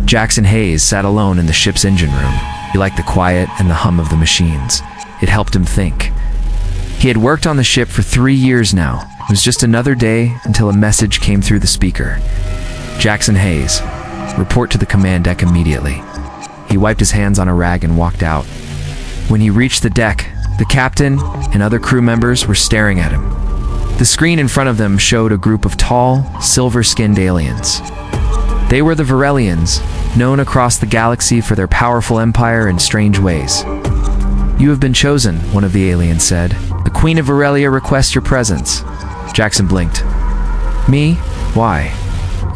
Jackson Hayes sat alone in the ship's engine room. He liked the quiet and the hum of the machines. It helped him think. He had worked on the ship for 3 years now. It was just another day until a message came through the speaker. Jackson Hayes, report to the command deck immediately. He wiped his hands on a rag and walked out. When he reached the deck, the captain and other crew members were staring at him. The screen in front of them showed a group of tall, silver-skinned aliens. They were the Varelians, known across the galaxy for their powerful empire and strange ways. You have been chosen, one of the aliens said. The Queen of Varelia requests your presence. Jackson blinked. Me? Why?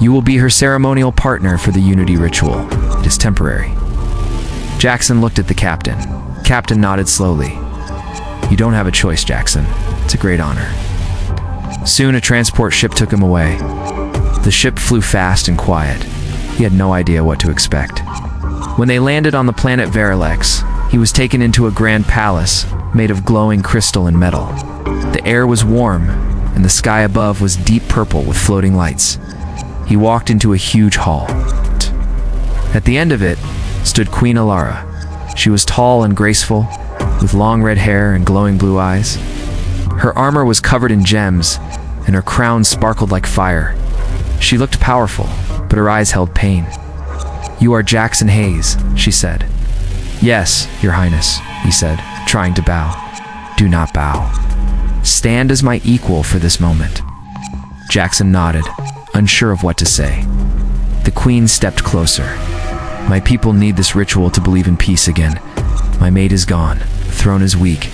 You will be her ceremonial partner for the Unity ritual. It is temporary. Jackson looked at the captain. Captain nodded slowly. You don't have a choice, Jackson. It's a great honor. Soon a transport ship took him away. The ship flew fast and quiet. He had no idea what to expect. When they landed on the planet Verilex, he was taken into a grand palace made of glowing crystal and metal. The air was warm, and the sky above was deep purple with floating lights. He walked into a huge hall. At the end of it stood Queen Alara. She was tall and graceful, with long red hair and glowing blue eyes. Her armor was covered in gems, and her crown sparkled like fire. She looked powerful, but her eyes held pain. You are Jackson Hayes, she said. Yes, Your Highness, he said, trying to bow. Do not bow. Stand as my equal for this moment. Jackson nodded, unsure of what to say. The Queen stepped closer. My people need this ritual to believe in peace again. My mate is gone. The throne is weak.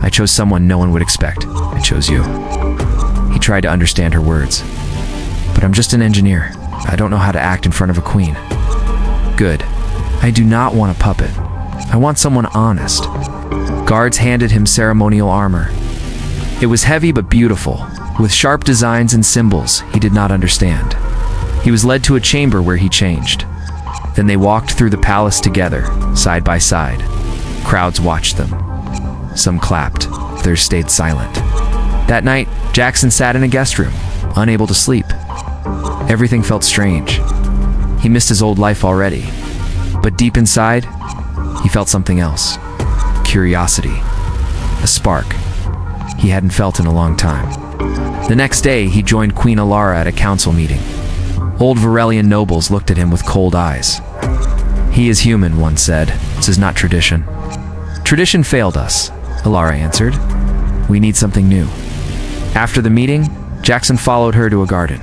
I chose someone no one would expect. I chose you. He tried to understand her words. But I'm just an engineer. I don't know how to act in front of a queen. Good. I do not want a puppet. I want someone honest. Guards handed him ceremonial armor. It was heavy but beautiful, with sharp designs and symbols he did not understand. He was led to a chamber where he changed. Then they walked through the palace together, side by side. Crowds watched them. Some clapped, others stayed silent. That night, Jackson sat in a guest room, unable to sleep. Everything felt strange. He missed his old life already. But deep inside, he felt something else. Curiosity. A spark he hadn't felt in a long time. The next day, he joined Queen Alara at a council meeting. Old Varelian nobles looked at him with cold eyes. He is human, one said. This is not tradition. Tradition failed us, Alara answered. We need something new. After the meeting, Jackson followed her to a garden.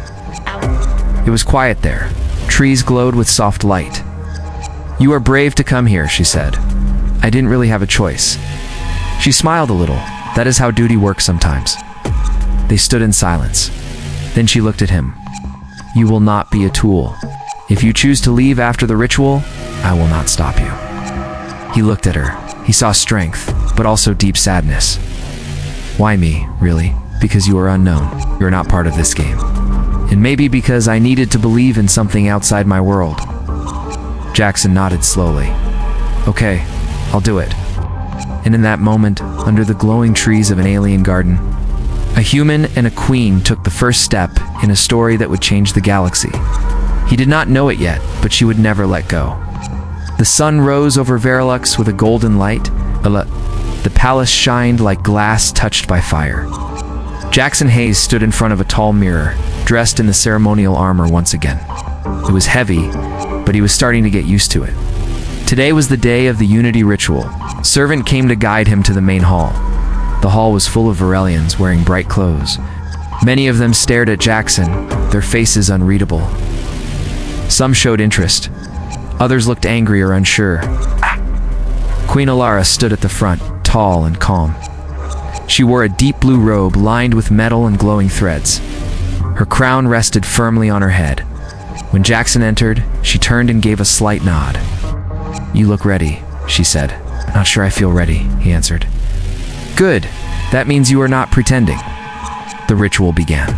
It was quiet there. Trees glowed with soft light. You are brave to come here, she said. I didn't really have a choice. She smiled a little. That is how duty works sometimes. They stood in silence. Then she looked at him. You will not be a tool. If you choose to leave after the ritual, I will not stop you. He looked at her. He saw strength, but also deep sadness. Why me, really? Because you are unknown. You're not part of this game. And maybe because I needed to believe in something outside my world. Jackson nodded slowly. Okay, I'll do it. And in that moment, under the glowing trees of an alien garden, a human and a queen took the first step in a story that would change the galaxy. He did not know it yet, but she would never let go. The sun rose over Verilux with a golden light. The palace shined like glass touched by fire. Jackson Hayes stood in front of a tall mirror, dressed in the ceremonial armor once again. It was heavy, but he was starting to get used to it. Today was the day of the Unity ritual. A servant came to guide him to the main hall. The hall was full of Varelians wearing bright clothes. Many of them stared at Jackson, their faces unreadable. Some showed interest. Others looked angry or unsure. Queen Alara stood at the front, tall and calm. She wore a deep blue robe lined with metal and glowing threads. Her crown rested firmly on her head. When Jackson entered, she turned and gave a slight nod. You look ready, she said. Not sure I feel ready, he answered. Good. That means you are not pretending. The ritual began.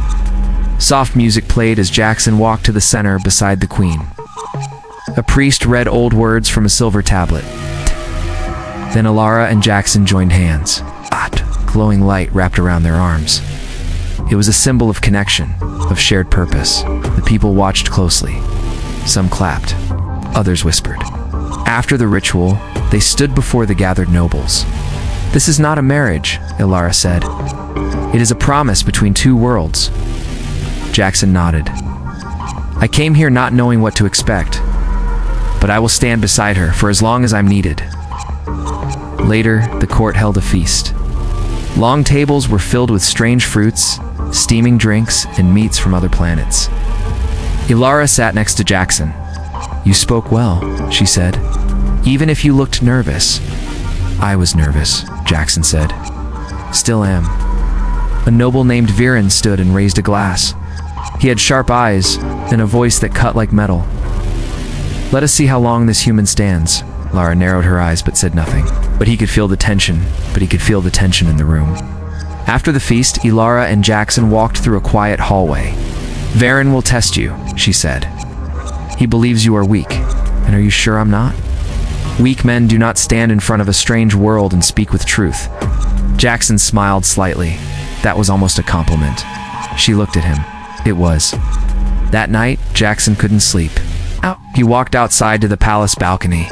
Soft music played as Jackson walked to the center beside the queen. A priest read old words from a silver tablet. Then Alara and Jackson joined hands. Glowing light wrapped around their arms. It was a symbol of connection, of shared purpose. The people watched closely. Some clapped. others whispered. After the ritual, they stood before the gathered nobles. "This is not a marriage," Ilara said. "It is a promise between two worlds." Jackson nodded. "I came here not knowing what to expect, but I will stand beside her for as long as I'm needed." Later, the court held a feast. Long tables were filled with strange fruits, steaming drinks, and meats from other planets. Ilara sat next to Jackson. "You spoke well," she said, "even if you looked nervous." "I was nervous," Jackson said. "Still am." A noble named Viren stood and raised a glass. He had sharp eyes and a voice that cut like metal. "Let us see how long this human stands." Lara narrowed her eyes but said nothing. But he could feel the tension in the room. After the feast, Ilara and Jackson walked through a quiet hallway. "Varen will test you," she said. "He believes you are weak. And are you sure I'm not?" "Weak men do not stand in front of a strange world and speak with truth." Jackson smiled slightly. That was almost a compliment. She looked at him. It was. That night, Jackson couldn't sleep. He walked outside to the palace balcony.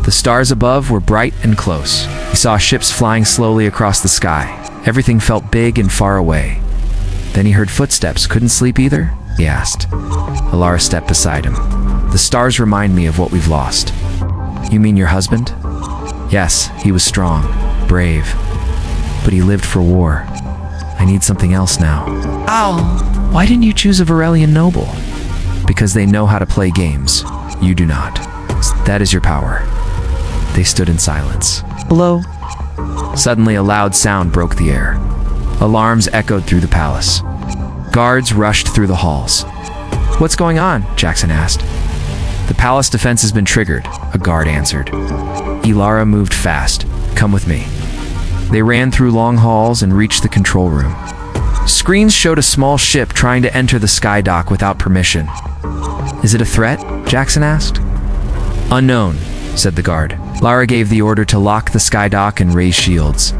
The stars above were bright and close. He saw ships flying slowly across the sky. Everything felt big and far away. Then he heard footsteps. "Couldn't sleep either?" he asked. Ilara stepped beside him. "The stars remind me of what we've lost." "You mean your husband?" "Yes, he was strong, brave, but he lived for war. I need something else now." "Ow! Why didn't you choose a Varelian noble?" "Because they know how to play games. You do not. That is your power." They stood in silence. "Hello?" Suddenly, a loud sound broke the air. Alarms echoed through the palace. Guards rushed through the halls. "What's going on?" Jackson asked. "The palace defense has been triggered," a guard answered. Ilara moved fast. "Come with me." They ran through long halls and reached the control room. Screens showed a small ship trying to enter the sky dock without permission. "Is it a threat?" Jackson asked. "Unknown," said the guard. Lara gave the order to lock the sky dock and raise shields.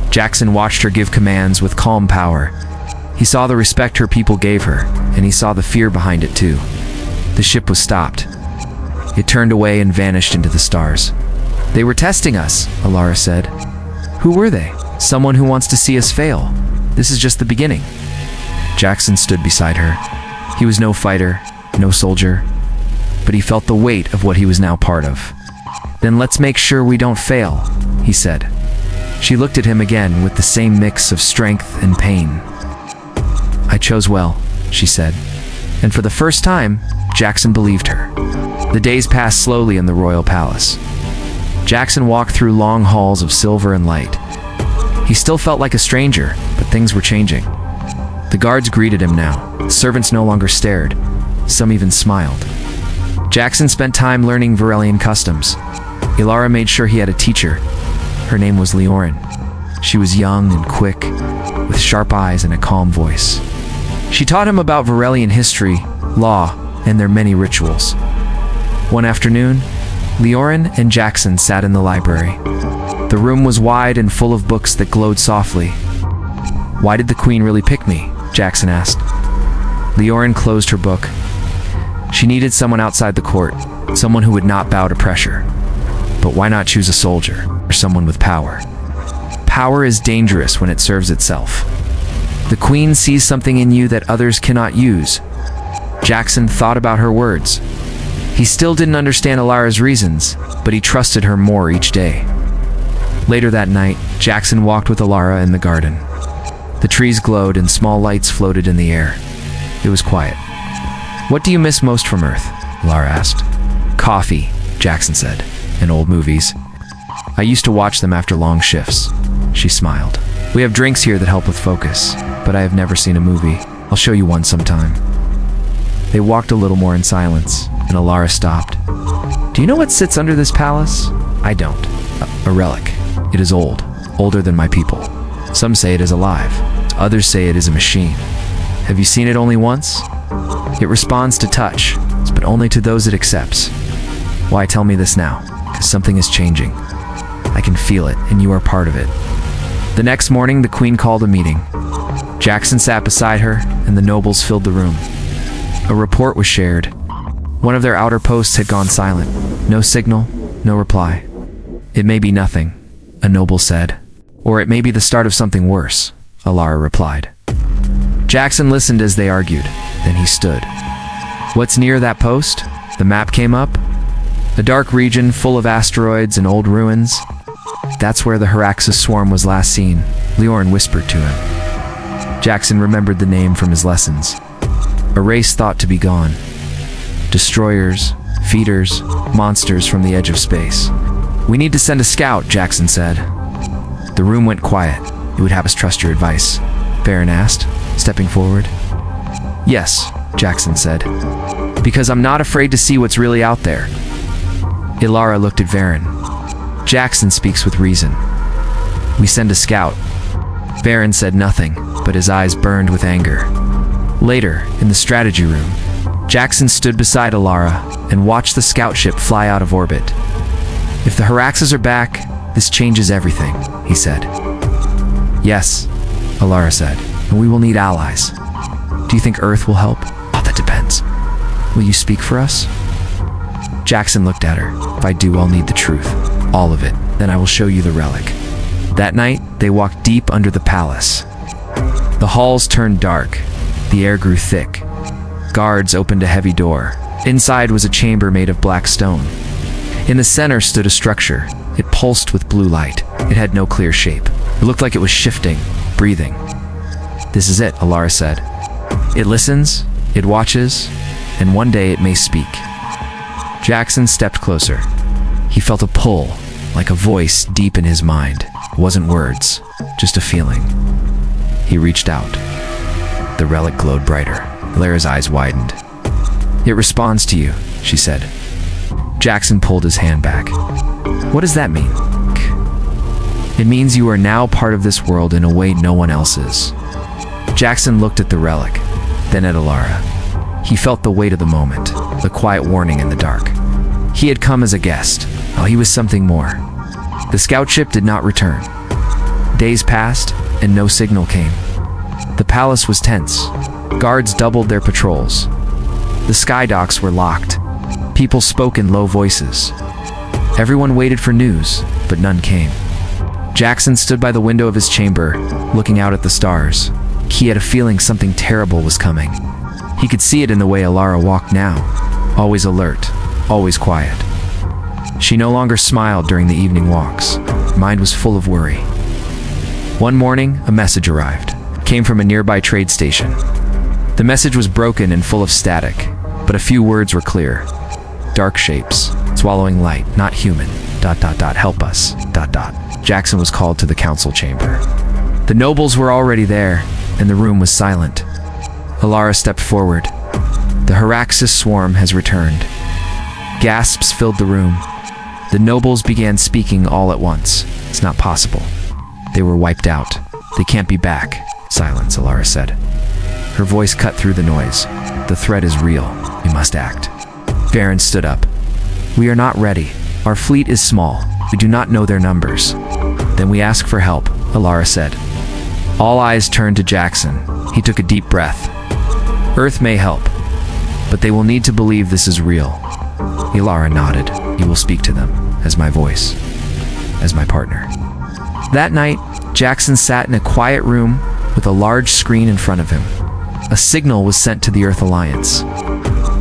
Jackson watched her give commands with calm power. He saw the respect her people gave her, and he saw the fear behind it too. The ship was stopped. It turned away and vanished into the stars. "They were testing us," Ilara said. "Who were they?" "Someone who wants to see us fail. This is just the beginning." Jackson stood beside her. He was no fighter, no soldier, but he felt the weight of what he was now part of. "Then let's make sure we don't fail," he said. She looked at him again with the same mix of strength and pain. "I chose well," she said. And for the first time, Jackson believed her. The days passed slowly in the royal palace. Jackson walked through long halls of silver and light. He still felt like a stranger, but things were changing. The guards greeted him now. Servants no longer stared. Some even smiled. Jackson spent time learning Varelian customs. Ilara made sure he had a teacher. Her name was Leorin. She was young and quick, with sharp eyes and a calm voice. She taught him about Varelian history, law, and their many rituals. One afternoon, Leorin and Jackson sat in the library. The room was wide and full of books that glowed softly. "Why did the queen really pick me?" Jackson asked. Leorin closed her book. She needed someone outside the court, someone who would not bow to pressure. But why not choose a soldier, or someone with power? Power is dangerous when it serves itself. The queen sees something in you that others cannot use. Jackson thought about her words. He still didn't understand Ilara's reasons, but he trusted her more each day. Later that night, Jackson walked with Ilara in the garden. The trees glowed and small lights floated in the air. It was quiet. "What do you miss most from Earth?" Ilara asked. "Coffee," Jackson said, "and old movies. I used to watch them after long shifts." She smiled. "We have drinks here that help with focus, but I have never seen a movie. I'll show you one sometime." They walked a little more in silence, and Ilara stopped. "Do you know what sits under this palace?" "I don't." A relic. It is old, older than my people. Some say it is alive. Others say it is a machine. Have you seen it only once? It responds to touch, but only to those it accepts. Why tell me this now? Because something is changing. I can feel it, and you are part of it. The next morning, the queen called a meeting. Jackson sat beside her, and the nobles filled the room. A report was shared. One of their outer posts had gone silent. No signal, no reply. "It may be nothing," a noble said. "Or it may be the start of something worse," Alara replied. Jackson listened as they argued. Then he stood. "What's near that post?" The map came up. "A dark region full of asteroids and old ruins. That's where the Haraxus swarm was last seen," Liorn whispered to him. Jackson remembered the name from his lessons. A race thought to be gone. Destroyers, feeders, monsters from the edge of space. "We need to send a scout," Jackson said. The room went quiet. "You would have us trust your advice?" Varen asked, stepping forward. "Yes," Jackson said, "because I'm not afraid to see what's really out there." Ilara looked at Varen. "Jackson speaks with reason. We send a scout." Varen said nothing, but his eyes burned with anger. Later, in the strategy room, Jackson stood beside Alara and watched the scout ship fly out of orbit. "If the Haraxes are back, this changes everything," he said. "Yes," Alara said, "and we will need allies. Do you think Earth will help?" "Oh, that depends. Will you speak for us?" Jackson looked at her. "If I do, I'll need the truth. All of it. Then I will show you the relic." That night, they walked deep under the palace. The halls turned dark. The air grew thick. Guards opened a heavy door. Inside was a chamber made of black stone. In the center stood a structure. It pulsed with blue light. It had no clear shape. It looked like it was shifting, breathing. "This is it," Alara said. "It listens, it watches, and one day it may speak." Jackson stepped closer. He felt a pull, like a voice deep in his mind. It wasn't words, just a feeling. He reached out. The relic glowed brighter. Lara's eyes widened. "It responds to you," she said. Jackson pulled his hand back. "What does that mean?" "It means you are now part of this world in a way no one else is." Jackson looked at the relic, then at Alara. He felt the weight of the moment, the quiet warning in the dark. He had come as a guest. Oh, he was something more. The scout ship did not return. Days passed, and no signal came. The palace was tense. Guards doubled their patrols. The sky docks were locked. People spoke in low voices. Everyone waited for news, but none came. Jackson stood by the window of his chamber, looking out at the stars. He had a feeling something terrible was coming. He could see it in the way Alara walked now, always alert, always quiet. She no longer smiled during the evening walks. Her mind was full of worry. One morning, a message arrived. It came from a nearby trade station. The message was broken and full of static, but a few words were clear. "Dark shapes, swallowing light, not human, ... help us, ... Jackson was called to the council chamber. The nobles were already there, and the room was silent. Alara stepped forward. "The Haraxus swarm has returned." Gasps filled the room. The nobles began speaking all at once. "It's not possible. They were wiped out. They can't be back." "Silence," Alara said. Her voice cut through the noise. "The threat is real. We must act." Varen stood up. "We are not ready. Our fleet is small. We do not know their numbers." "Then we ask for help," Alara said. All eyes turned to Jackson. He took a deep breath. "Earth may help, but they will need to believe this is real." Ilara nodded. "You will speak to them, as my voice, as my partner." That night, Jackson sat in a quiet room with a large screen in front of him. A signal was sent to the Earth Alliance.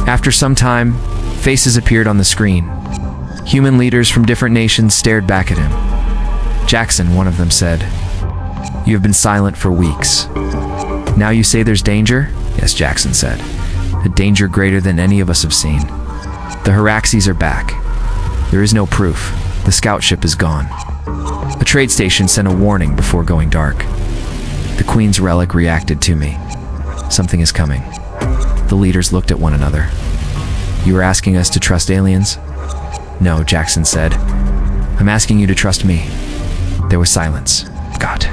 After some time, faces appeared on the screen. Human leaders from different nations stared back at him. "Jackson," one of them said, "you have been silent for weeks. Now you say there's danger?" "Yes," Jackson said. "A danger greater than any of us have seen. The Haraxes are back. There is no proof. The scout ship is gone." A trade station sent a warning before going dark. "The Queen's relic reacted to me. Something is coming." The leaders looked at one another. "You are asking us to trust aliens?" "No," Jackson said. "I'm asking you to trust me." There was silence. "God.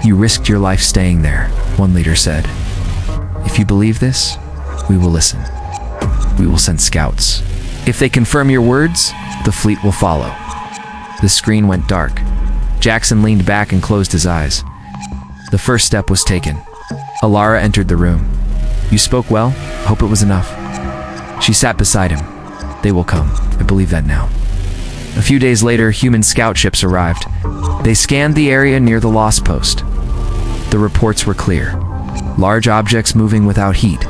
You risked your life staying there," one leader said. "If you believe this, we will listen. We will send scouts. If they confirm your words, the fleet will follow." The screen went dark. Jackson leaned back and closed his eyes. The first step was taken. Alara entered the room. "You spoke well. Hope it was enough." She sat beside him. They will come. I believe that now. A few days later, human scout ships arrived. They scanned the area near the lost post. The reports were clear. Large objects moving without heat.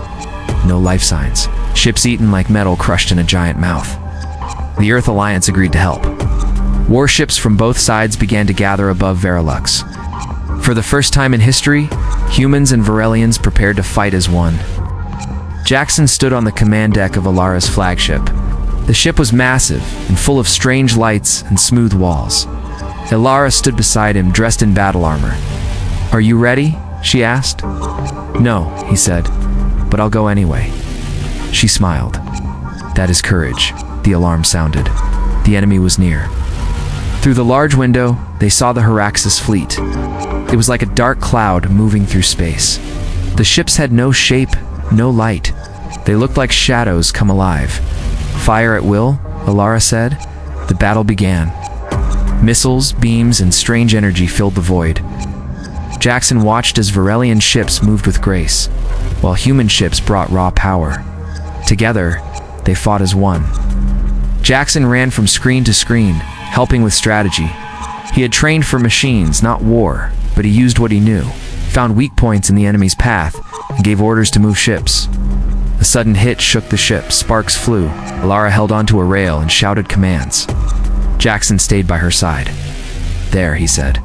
No life signs. Ships eaten like metal crushed in a giant mouth. The Earth Alliance agreed to help. Warships from both sides began to gather above Verilux. For the first time in history, humans and Varelians prepared to fight as one. Jackson stood on the command deck of Alara's flagship. The ship was massive and full of strange lights and smooth walls. Alara stood beside him, dressed in battle armor. "Are you ready?" she asked. "No," he said, "but I'll go anyway." She smiled. "That is courage." The alarm sounded. The enemy was near. Through the large window, they saw the Heraxis fleet. It was like a dark cloud moving through space. The ships had no shape, no light. They looked like shadows come alive. "Fire at will," Alara said. The battle began. Missiles, beams, and strange energy filled the void. Jackson watched as Varelian ships moved with grace, while human ships brought raw power. Together, they fought as one. Jackson ran from screen to screen, helping with strategy. He had trained for machines, not war, but he used what he knew, found weak points in the enemy's path, and gave orders to move ships. A sudden hit shook the ship, sparks flew. Alara held onto a rail and shouted commands. Jackson stayed by her side. "There," he said.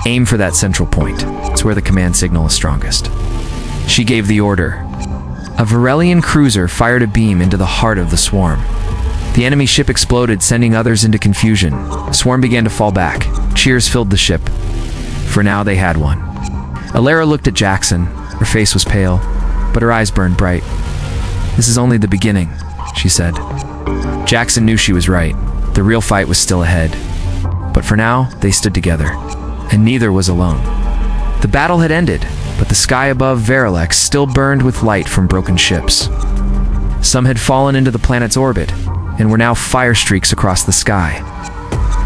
"Aim for that central point. It's where the command signal is strongest." She gave the order. A Varelian cruiser fired a beam into the heart of the swarm. The enemy ship exploded, sending others into confusion. The swarm began to fall back. Cheers filled the ship. For now, they had one. Alara looked at Jackson. Her face was pale, but her eyes burned bright. "This is only the beginning," she said. Jackson knew she was right. The real fight was still ahead. But for now, they stood together, and neither was alone. The battle had ended, but the sky above Verilex still burned with light from broken ships. Some had fallen into the planet's orbit, and were now fire streaks across the sky.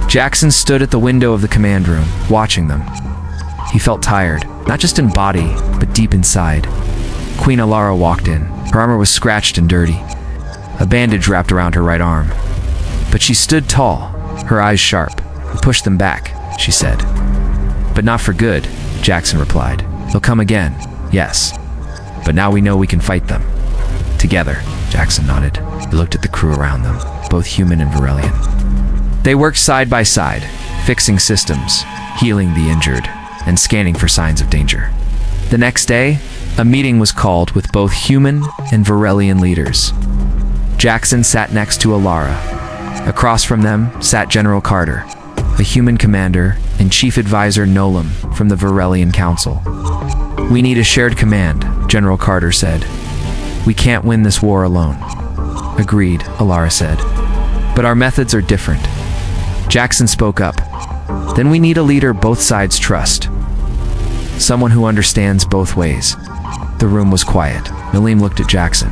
Jackson stood at the window of the command room, watching them. He felt tired, not just in body, but deep inside. Queen Alara walked in. Her armor was scratched and dirty. A bandage wrapped around her right arm. But she stood tall, her eyes sharp. "We pushed them back," she said. "But not for good," Jackson replied. "They'll come again, yes. But now we know we can fight them. Together," Jackson nodded. He looked at the crew around them, both human and Varelian. They worked side by side, fixing systems, healing the injured, and scanning for signs of danger. The next day, a meeting was called with both human and Varelian leaders. Jackson sat next to Alara. Across from them sat General Carter, a human commander, and Chief Advisor Nolam from the Varelian Council. "We need a shared command," General Carter said. "We can't win this war alone." "Agreed," Alara said. "But our methods are different." Jackson spoke up. "Then we need a leader both sides trust. Someone who understands both ways." The room was quiet. Nalim looked at Jackson.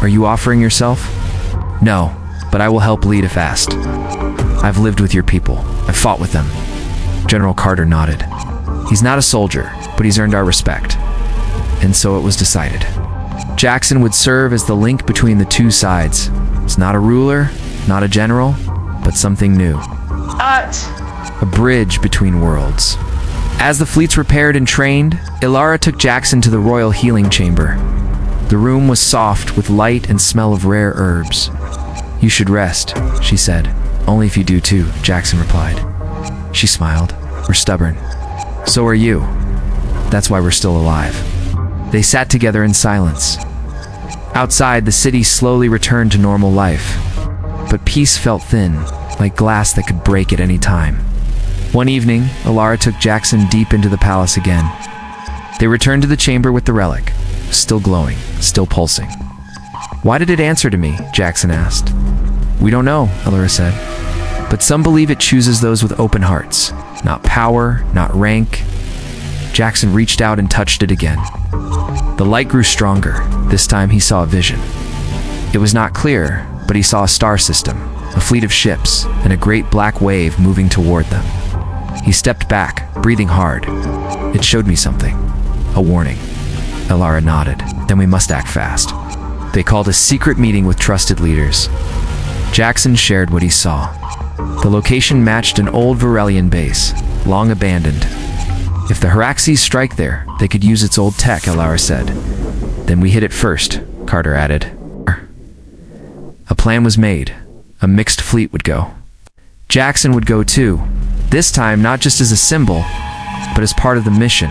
"Are you offering yourself?" "No, but I will help lead if asked. I've lived with your people. I've fought with them." General Carter nodded. "He's not a soldier, but he's earned our respect." And so it was decided. Jackson would serve as the link between the two sides. It's not a ruler, not a general, but something new. A bridge between worlds. As the fleets repaired and trained, Alara took Jackson to the royal healing chamber. The room was soft with light and smell of rare herbs. "You should rest," she said. "Only if you do too," Jackson replied. She smiled. "We're stubborn." "So are you. That's why we're still alive." They sat together in silence. Outside, the city slowly returned to normal life. But peace felt thin, like glass that could break at any time. One evening, Alara took Jackson deep into the palace again. They returned to the chamber with the relic, still glowing, still pulsing. "Why did it answer to me?" Jackson asked. "We don't know," Alara said. "But some believe it chooses those with open hearts. Not power, not rank." Jackson reached out and touched it again. The light grew stronger. This time he saw a vision. It was not clear, but he saw a star system, a fleet of ships, and a great black wave moving toward them. He stepped back, breathing hard. "It showed me something. A warning." Alara nodded. "Then we must act fast." They called a secret meeting with trusted leaders. Jackson shared what he saw. The location matched an old Varelian base, long abandoned. If the Haraxes strike there, they could use its old tech, Alara said. Then we hit it first, Carter added. A plan was made. A mixed fleet would go. Jackson would go too. This time, not just as a symbol, but as part of the mission.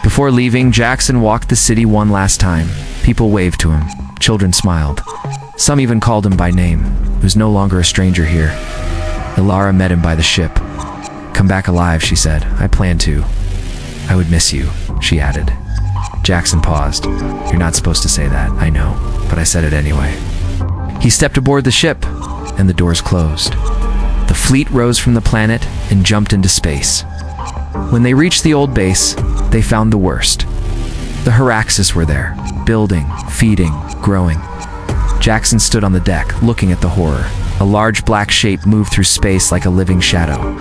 Before leaving, Jackson walked the city one last time. People waved to him. Children smiled. Some even called him by name. He was no longer a stranger here. Alara met him by the ship. Come back alive, she said. I plan to. I would miss you, she added. Jackson paused. You're not supposed to say that, I know, but I said it anyway. He stepped aboard the ship, and the doors closed. The fleet rose from the planet and jumped into space. When they reached the old base, they found the worst. The Haraxes were there, building, feeding, growing. Jackson stood on the deck, looking at the horror. A large black shape moved through space like a living shadow.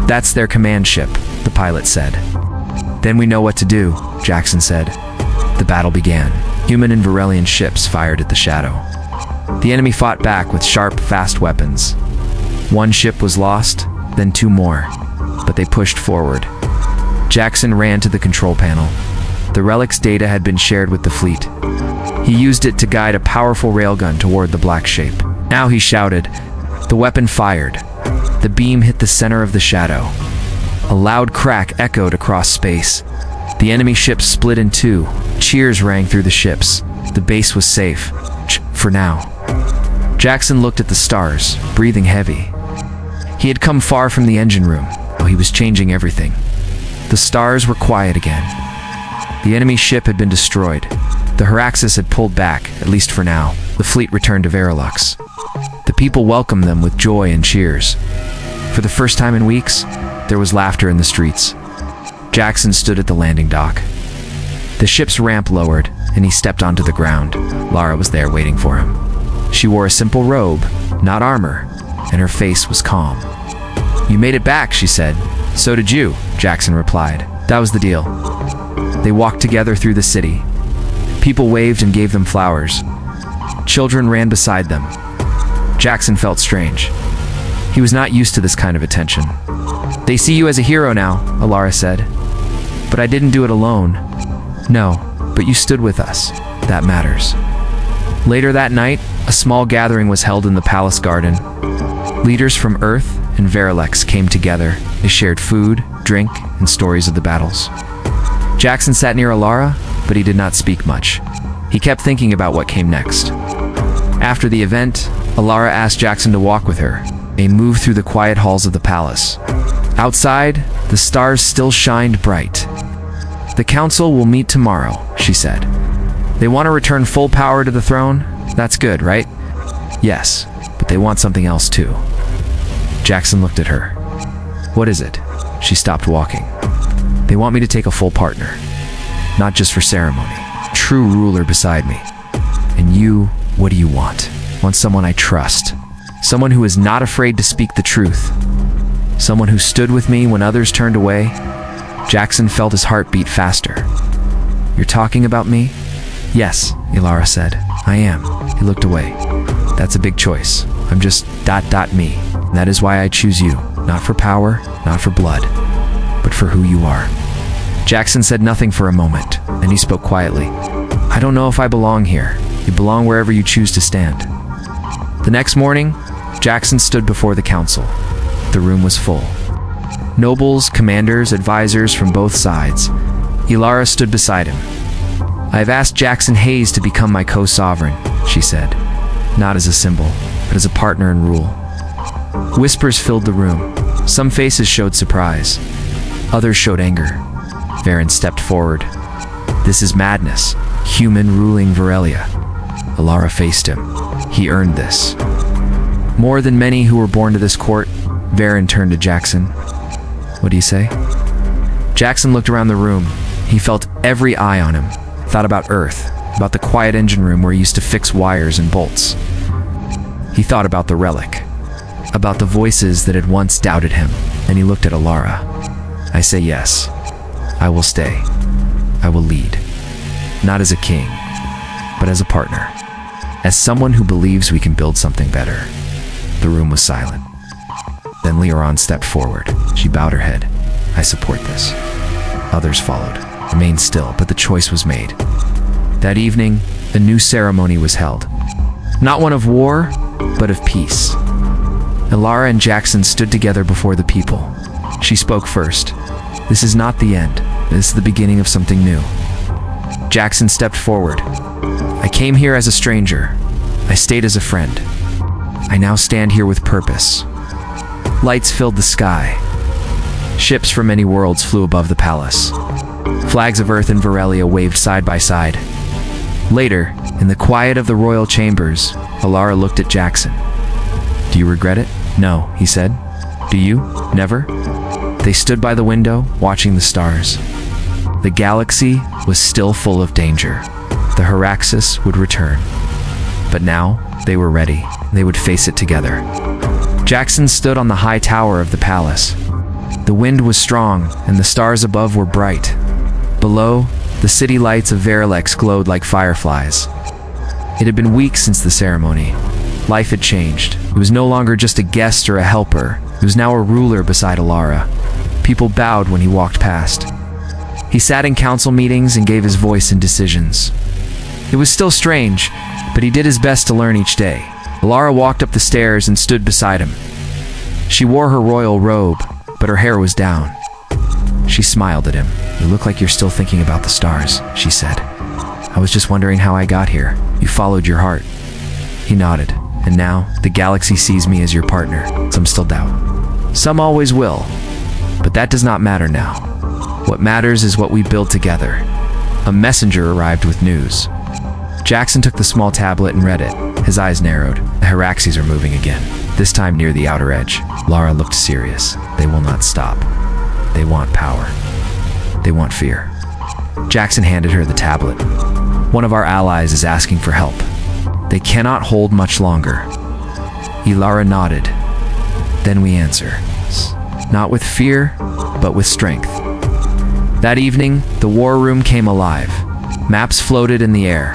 That's their command ship, the pilot said. Then we know what to do, Jackson said. The battle began. Human and Varelian ships fired at the shadow. The enemy fought back with sharp, fast weapons. One ship was lost, then two more, but they pushed forward. Jackson ran to the control panel. The relic's data had been shared with the fleet. He used it to guide a powerful railgun toward the black shape. Now he shouted. The weapon fired. The beam hit the center of the shadow. A loud crack echoed across space. The enemy ship split in two. Cheers rang through the ships. The base was safe. For now. Jackson looked at the stars, breathing heavy. He had come far from the engine room, though he was changing everything. The stars were quiet again. The enemy ship had been destroyed. The Haraxes had pulled back, at least for now. The fleet returned to Verilux. The people welcomed them with joy and cheers. For the first time in weeks, there was laughter in the streets. Jackson stood at the landing dock. The ship's ramp lowered, and he stepped onto the ground. Lara was there waiting for him. She wore a simple robe, not armor, and her face was calm. You made it back, she said. So did you, Jackson replied. That was the deal. They walked together through the city. People waved and gave them flowers. Children ran beside them. Jackson felt strange. He was not used to this kind of attention. They see you as a hero now, Alara said. But I didn't do it alone. No, but you stood with us. That matters. Later that night, a small gathering was held in the palace garden. Leaders from Earth and Verilux came together. They shared food, drink, and stories of the battles. Jackson sat near Alara, but he did not speak much. He kept thinking about what came next. After the event, Alara asked Jackson to walk with her. They moved through the quiet halls of the palace. Outside, the stars still shined bright. The council will meet tomorrow, she said. They want to return full power to the throne? That's good, right? Yes, but they want something else too. Jackson looked at her. What is it? She stopped walking. They want me to take a full partner. Not just for ceremony. True ruler beside me. And you, what do you want? Want someone I trust. Someone who is not afraid to speak the truth. Someone who stood with me when others turned away. Jackson felt his heart beat faster. You're talking about me? Yes, Alara said. I am. He looked away. That's a big choice. I'm just ... me. And that is why I choose you. Not for power, not for blood, but for who you are. Jackson said nothing for a moment, then he spoke quietly. I don't know if I belong here. You belong wherever you choose to stand. The next morning, Jackson stood before the council. The room was full. Nobles, commanders, advisors from both sides. Alara stood beside him. I have asked Jackson Hayes to become my co-sovereign, she said. Not as a symbol, but as a partner in rule. Whispers filled the room. Some faces showed surprise. Others showed anger. Varen stepped forward. This is madness. Human ruling Varelia. Alara faced him. He earned this. More than many who were born to this court, Varen turned to Jackson. What do you say? Jackson looked around the room. He felt every eye on him. Thought about Earth, about the quiet engine room where he used to fix wires and bolts. He thought about the relic, about the voices that had once doubted him, and he looked at Alara. I say yes. I will stay. I will lead. Not as a king, but as a partner. as someone who believes we can build something better. The room was silent. Then Utrman stepped forward. She bowed her head. I support this. Others followed, remained still, but the choice was made. That evening, a new ceremony was held. Not one of war, but of peace. Alara and Jackson stood together before the people. She spoke first. This is not the end. This is the beginning of something new. Jackson stepped forward. I came here as a stranger. I stayed as a friend. I now stand here with purpose. Lights filled the sky. Ships from many worlds flew above the palace. Flags of Earth and Varelia waved side by side. Later, in the quiet of the royal chambers, Alara looked at Jackson. Do you regret it? No, he said. Do you? Never? They stood by the window, watching the stars. The galaxy was still full of danger. The Heraxis would return. But now, they were ready. They would face it together. Jackson stood on the high tower of the palace. The wind was strong, and the stars above were bright. Below, the city lights of Varelex glowed like fireflies. It had been weeks since the ceremony. Life had changed. He was no longer just a guest or a helper. He was now a ruler beside Alara. People bowed when he walked past. He sat in council meetings and gave his voice in decisions. It was still strange, but he did his best to learn each day. Alara walked up the stairs and stood beside him. She wore her royal robe, but her hair was down. She smiled at him. You look like you're still thinking about the stars, she said. I was just wondering how I got here. You followed your heart. He nodded. And now, the galaxy sees me as your partner. Some still doubt. Some always will. But that does not matter now. What matters is what we build together. A messenger arrived with news. Jackson took the small tablet and read it. His eyes narrowed. The Heraxis are moving again. This time near the outer edge. Lara looked serious. They will not stop. They want power. They want fear. Jackson handed her the tablet. One of our allies is asking for help. They cannot hold much longer. Alara nodded. Then we answer. Not with fear, but with strength. That evening, the war room came alive. Maps floated in the air.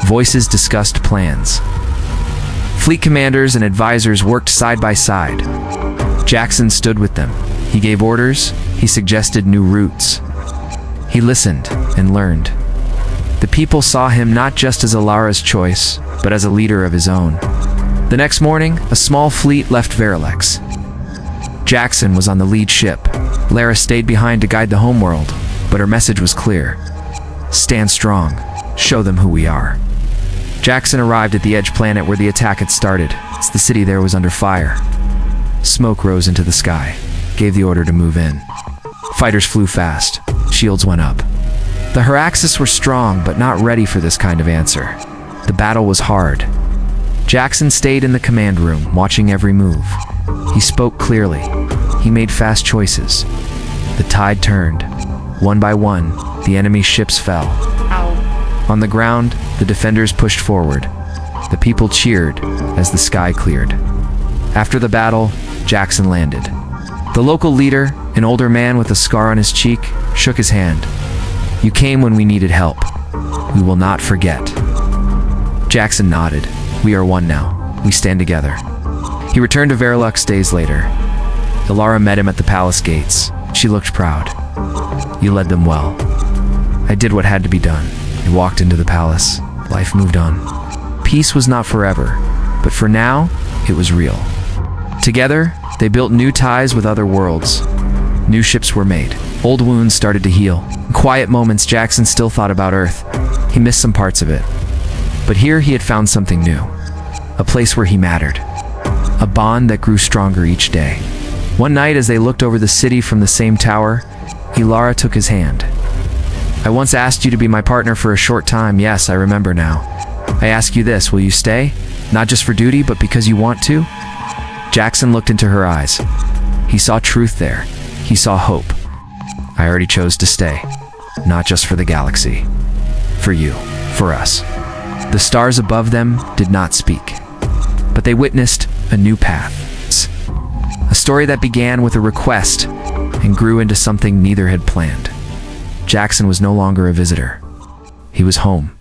Voices discussed plans. Fleet commanders and advisors worked side by side. Jackson stood with them. He gave orders. He suggested new routes. He listened and learned. The people saw him not just as Alara's choice, but as a leader of his own. The next morning, a small fleet left Varelex. Jackson was on the lead ship. Lara stayed behind to guide the homeworld, but her message was clear. Stand strong. Show them who we are. Jackson arrived at the edge planet where the attack had started. The city there was under fire. Smoke rose into the sky. Gave the order to move in. Fighters flew fast. Shields went up. The Heraxis were strong, but not ready for this kind of answer. The battle was hard. Jackson stayed in the command room, watching every move. He spoke clearly. He made fast choices. The tide turned. One by one, the enemy ships fell. Ow. On the ground, the defenders pushed forward. The people cheered as the sky cleared. After the battle, Jackson landed. The local leader, an older man with a scar on his cheek, shook his hand. You came when we needed help. We will not forget. Jackson nodded. We are one now. We stand together. He returned to Varelex days later. Alara met him at the palace gates. She looked proud. You led them well. I did what had to be done. I walked into the palace. Life moved on. Peace was not forever, but for now, it was real. Together, they built new ties with other worlds. New ships were made. Old wounds started to heal. In quiet moments, Jackson still thought about Earth. He missed some parts of it. But here he had found something new. A place where he mattered. A bond that grew stronger each day. One night, as they looked over the city from the same tower, Alara took his hand. I once asked you to be my partner for a short time. Yes, I remember now. I ask you this, will you stay? Not just for duty, but because you want to? Jackson looked into her eyes. He saw truth there. He saw hope. I already chose to stay. Not just for the galaxy. For you. For us. The stars above them did not speak. But they witnessed a new path. A story that began with a request and grew into something neither had planned. Jackson was no longer a visitor. He was home.